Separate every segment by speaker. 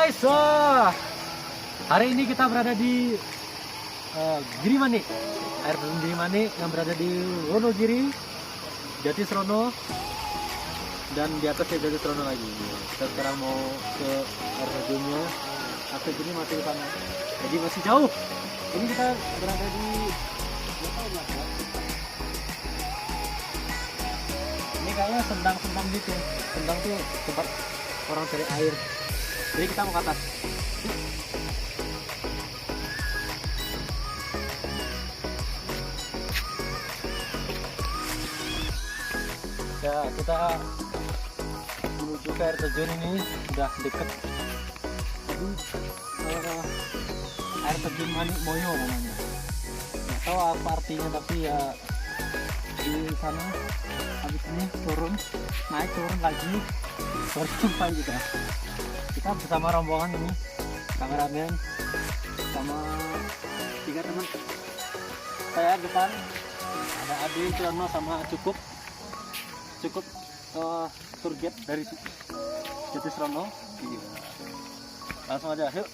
Speaker 1: guys, hari ini kita berada di Girimani, air terjun Girimani yang berada di Wonogiri, Jatisrono, dan di atasnya Jatisrono lagi. Kita sekarang mau ke air terjunnya, akses ini masih di sana, jadi masih jauh. Ini kita berada di ini kayaknya sendang-sendang gitu. Sendang tuh tempat orang cari air. Jadi kita mau ke atas. Ya, kita menuju ke air terjun ini udah deket. Jadi air terjun Manik Moyo namanya. Nggak tahu apa artinya, tapi ya di sana habis ini turun lagi baru sampai kita bersama rombongan ini, kameramen sama 3 teman saya depan, ada Adi, Trono sama Cukup tour guide dari Jatisrono. Langsung aja, yuk.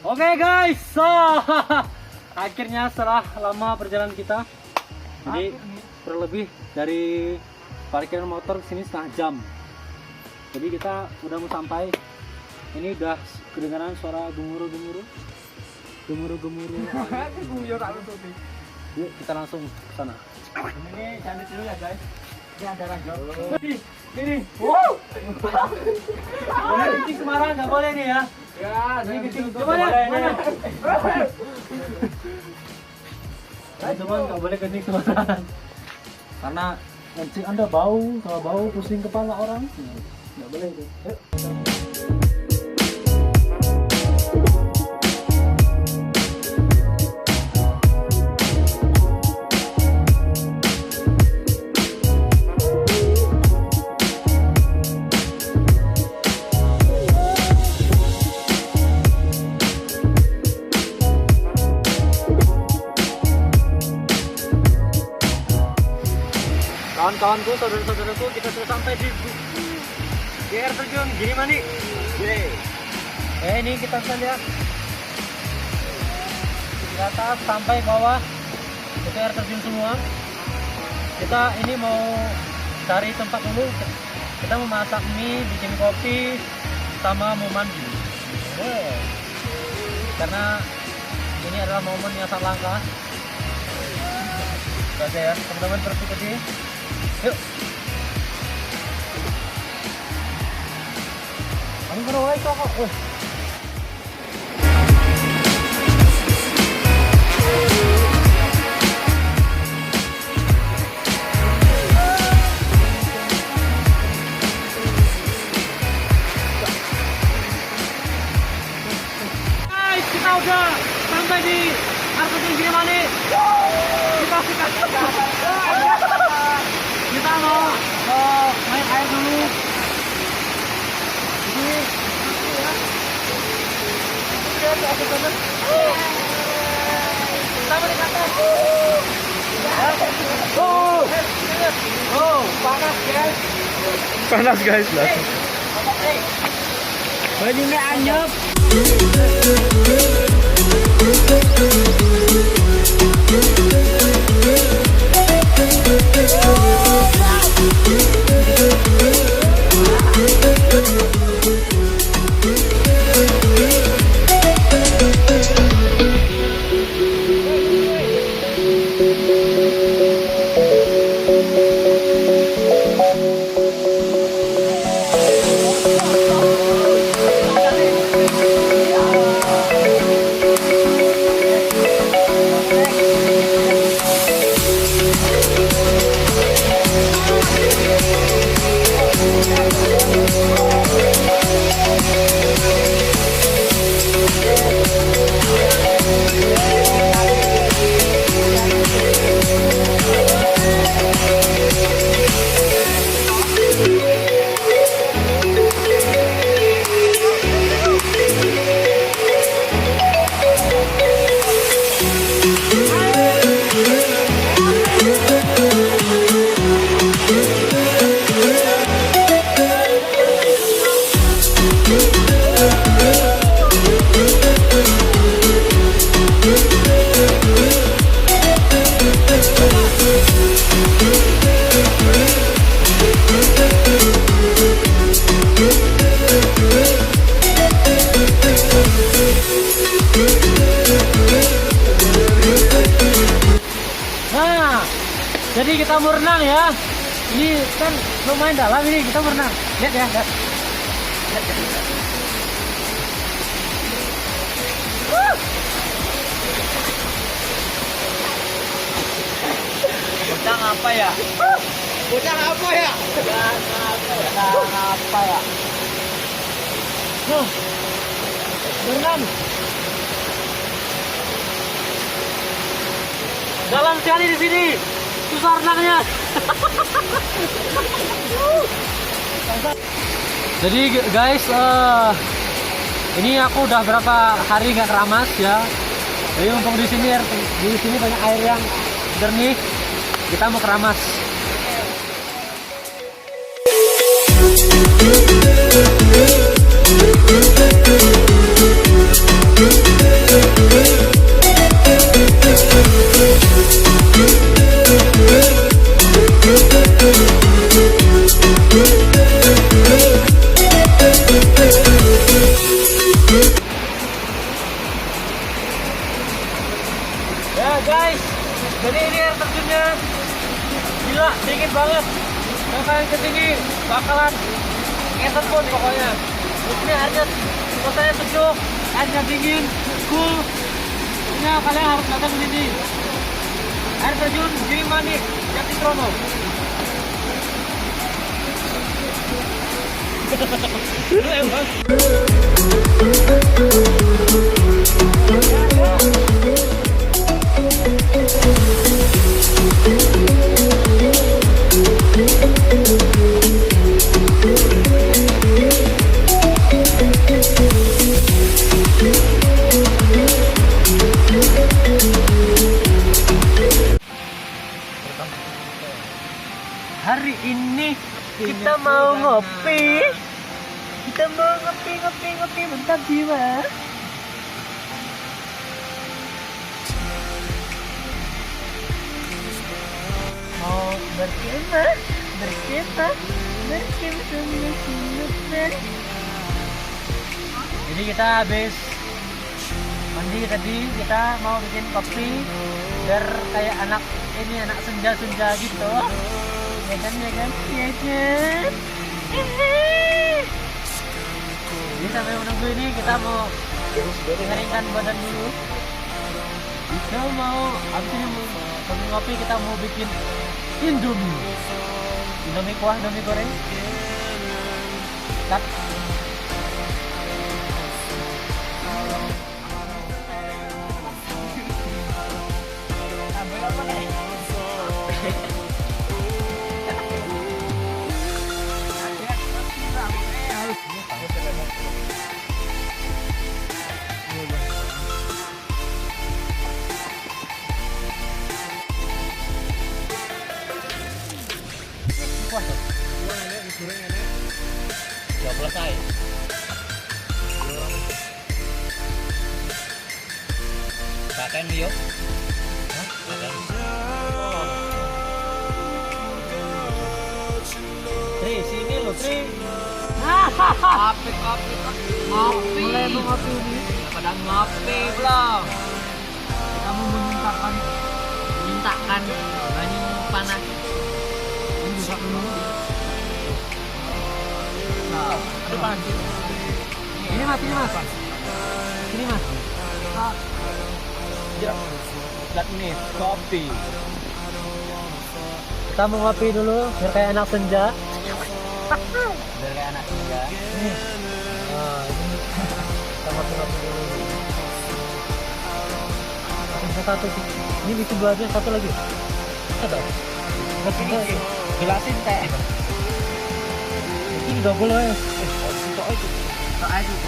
Speaker 1: Oke guys, akhirnya setelah lama perjalanan kita, jadi kurang lebih dari parkiran motor ke sini setengah jam. Jadi kita udah mau sampai. Ini udah kedengaran suara gemuruh. Yuk kita langsung ke sana. Ini jangan dulu ya guys. Ini ada ranjau. Ini. Wow. Ini kencing sembarangan nggak boleh nih ya. Ya, ini kencing. Coba ya. Teman nggak boleh kencing sembarangan. Karena kencing Anda bau, kalau bau pusing kepala orang. Nggak boleh itu. Yuk. Kawan-kawanku, saudara-saudaraku, kita sudah sampai di air terjun Girimani. Ini kita bisa lihat di atas sampai bawah itu air terjun semua. Kita ini mau cari tempat dulu. Kita mau masak mie, bikin kopi, sama mau mandi. Karena ini adalah momen yang sangat langka. Oke ya, teman-teman terus ikuti. Yuk. Ang karaway ko ako. Guys, kita udah sampai di air terjun Girimani. Kita mau main air dulu. Jadi kita balik atas.
Speaker 2: Panas guys lah.
Speaker 1: Bajunya anyep. kita mau renang ya. Ini kan lumayan dalam ini, kita mau renang. Lihat ya, lihat. Bocah apa ya? Bocah apa ya? Bocah apa ya? Berenang. Dalam sekali di sini. Susah renangnya. Jadi guys, ini aku udah berapa hari nggak keramas ya. Jadi mumpung di sini banyak air yang jernih, kita mau keramas. Ya guys, jadi ini air terjunnya gila, dingin banget. Kalau kalian kesini bakalan ngeset pun pokoknya. Ini airnya kotanya sejuk, airnya dingin, cool. Ini kalian harus datang ke sini. Air terjun Gilimanuk, Jatitrono. Hari ini kita mau ngopi. Kita mau ngopi mantap jiwa. Mau berkemah. Jadi kita habis mandi tadi, kita mau bikin kopi biar kayak anak senja gitu. Ya kan. Jadi sampai menunggu ini kita mau mengeringkan badan dulu. Kita mau habis ini mau ngopi, kita mau bikin Indomie kuah, Indomie goreng. Cut. Sudah selesai. Pakai Mio. Tri, sini lo Tri. Ngopi. Mulai mau ngopi ini. Pada ngopi belum? Kamu mintakan banyu panas. Ini bisa dulu. Aduh panas. Ini mas. Ini mas. Lihat nih, kopi. Kita mau ngopi dulu, biar kayak anak senja. Biar kayak anak senja. Ini. Ini kita ngopi dulu. Satu sih. Ini bikin dua aja, satu lagi. Ada. Jelasin teh. Ini double ya.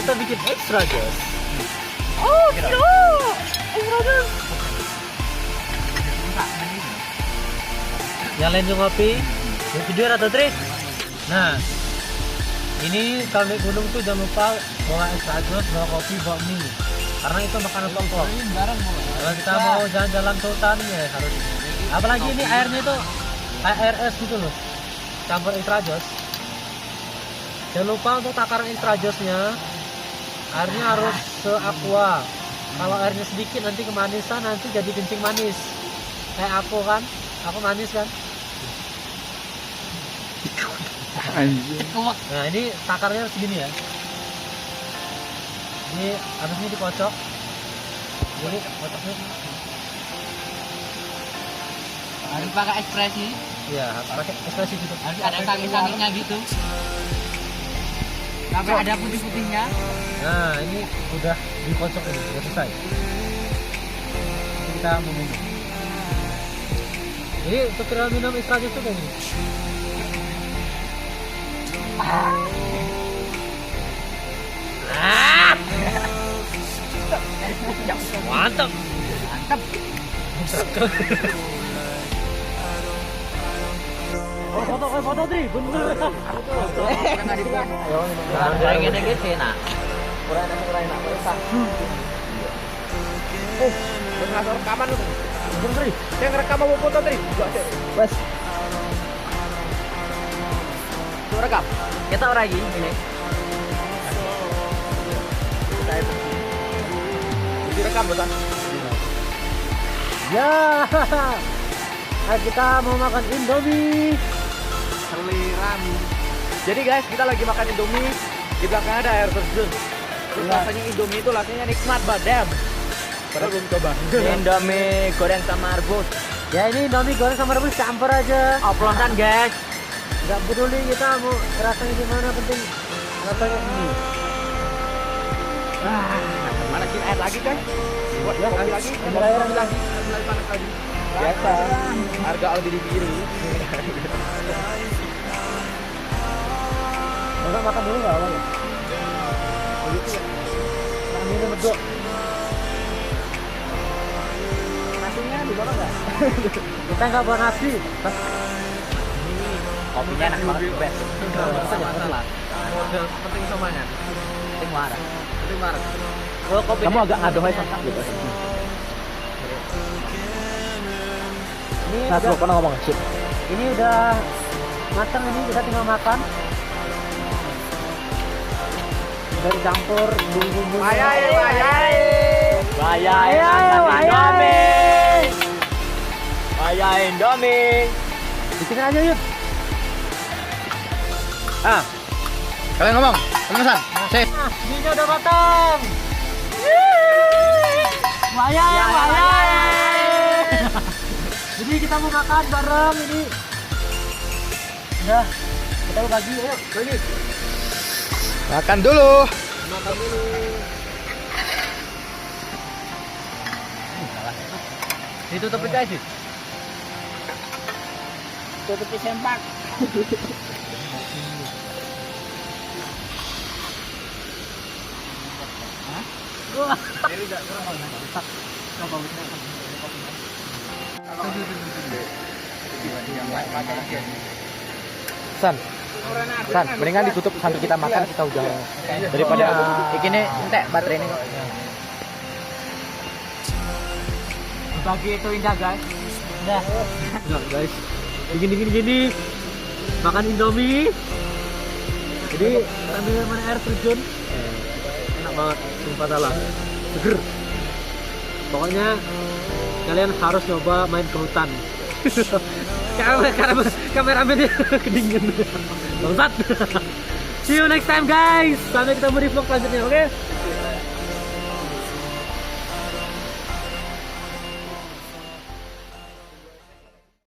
Speaker 1: Kita bikin extra guys. Oh no, extra guys. Yang lain juga ngopi. Yang kedua atau trik. Nah, ini kalau naik gunung tuh jangan lupa bawa extra jus, bawa kopi, bawa mie. Karena itu makanan pokok. Kalau kita mau jalan-jalan ke hutan ya harus. Apalagi ini airnya itu kayak air es gitu loh. Campur extra jus. Jangan lupa untuk takaran intrajosnya, airnya harus se-aqua. Kalau airnya sedikit nanti kemanisan, nanti jadi kencing manis. Kayak aku kan, aku manis kan. Anjir.
Speaker 2: Nah ini takarnya segini ya. Ini habis ini dikocok. Jadi kocoknya.
Speaker 3: Harus pakai ekspresi.
Speaker 2: Iya, pakai ekspresi gitu.
Speaker 3: Harus ada sakit-sakitnya gitu. Sampai ada putih-putihnya.
Speaker 2: Nah ini udah dikocok ini, udah selesai. Ini kita mau minum. Jadi tutorial minum extra jus tuh kayak gini. Mantap.
Speaker 3: Mantap.
Speaker 2: Foto Tri, bener.
Speaker 3: Kayak gini sih nak.
Speaker 1: Benar rekaman lu. Tri, yang rekam mau foto Tri. Wes. Tuh rekam.
Speaker 3: Kita orang lagi ini.
Speaker 1: Direkam betul.
Speaker 2: Ya. Ayo kita mau makan Indomie.
Speaker 1: Seliram. Jadi guys, kita lagi makan Indomie. Di belakangnya ada air terjun. Terus rasanya Indomie itu rasanya nikmat badam. Padahal belum coba.
Speaker 3: Indomie goreng sama rebus.
Speaker 2: Ya ini Indomie goreng sama rebus campur aja.
Speaker 3: Oplosan guys.
Speaker 2: Gak peduli kita mau rasanya gimana, penting rasanya ini.
Speaker 1: Mana sih air lagi kan? Buat
Speaker 2: Ya,
Speaker 1: kopi lagi.
Speaker 2: ambil air
Speaker 1: lagi. Ambil panas lagi. Biasa. Harga Aldi di kiri.
Speaker 2: Enggak makan dulu nggak apa ya?
Speaker 1: Begitu ya.
Speaker 2: Makan minum berdua.
Speaker 1: Nasinya di bawah enggak?
Speaker 2: Kita nggak bawa nasi.
Speaker 3: Kopinya enak banget best.
Speaker 1: Masalah. Penting semuanya.
Speaker 3: Penting marah.
Speaker 1: Penting marah.
Speaker 3: Kalau kopi
Speaker 1: Kamu agak ngadong aja gitu.
Speaker 2: Ini
Speaker 1: Nah,
Speaker 2: udah,
Speaker 1: pernah ngomong sih.
Speaker 2: ini udah matang, ini kita tinggal makan. Udah dicampur bumbu-bumbu.
Speaker 1: Bayai.
Speaker 3: Indomie.
Speaker 2: Bikin aja yuk.
Speaker 1: Ah. Kalian ngomong. Pemesan. Sip.
Speaker 2: Nah, minyak udah matang. Bayai. Jadi kita mau makan bareng ini. Udah, kita bagi, ayo.
Speaker 1: Bagi. Makan dulu.
Speaker 3: Ditutup aja sih. Tutup di sempak.
Speaker 1: San, mendingan ditutup sambil kita makan kita udah daripada
Speaker 3: Ini entek baterai ini kok. Bagi itu indah guys.
Speaker 2: Udah. Nah, guys. Gini. Makan Indomie. Jadi sambil main air terjun. Enak banget, sumpah salah. Seger. Pokoknya kalian harus coba main ke hutan. Kameramennya kedingin. Bangsat. See you next time guys. Sampai ketemu di vlog selanjutnya, oke?